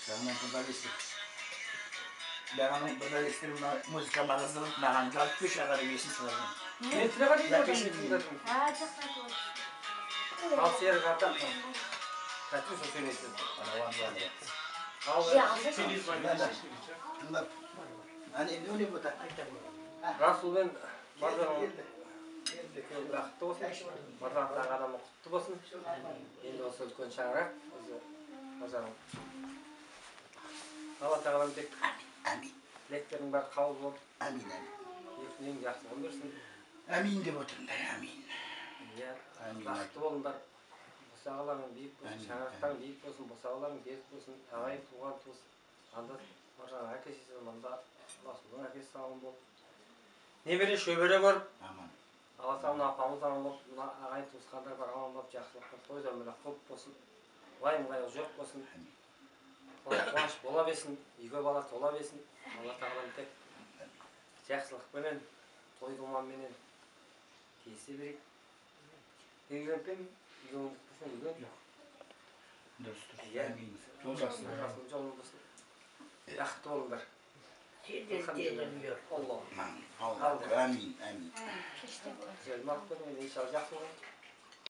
Жаңа журналистик. Жаңаның журналисттердің музыка мағазынан маған жалт беш ағары бесін сұраған. Мен тілеға дейін отырмын тыңдадым. Ал сері қата. Кәтіп сол сөйлесін. Тыңдап. Әне не өле бұта? Расулмен бардығын бақытты болсын. Бардығын адамы құтты болсын. Енді осы үлкен шаңырақ. Өзі Алла тағалам тек тілектердің бәрі қабыл болып, ертеңін жақсылығын берсін. Әмин деп отырындар, әмин. Бақытты болыңдар. Босағаларың биік болсын, шаңырақтарың биік болсын, босағаларың берік болсын, ағайын туған туыс, анда маржан әкесі мында Расулдың әкесі сауын болып. Небере шөбере көріп, Алла тағалам апамыз аман болып, мына ағайын туысқандар бар аман болып, жақсылықпен той дәмелі көп болсын, уайым-қайғы жоқ болсын. Қуаныш бола бесін, үйге бала тола бесін. Алла тағалам тек жақсылықпенен, той думанменен келсе берейік. Үйленіп пе ме? Үйленіп болсын, үйленіп жоқ. Дұрыс, әмин. Жол жақсы. Жолын болсын. Бақытты болыңдар. Алла. Әмин, әмин. Әмин. Жақсы болыңдар.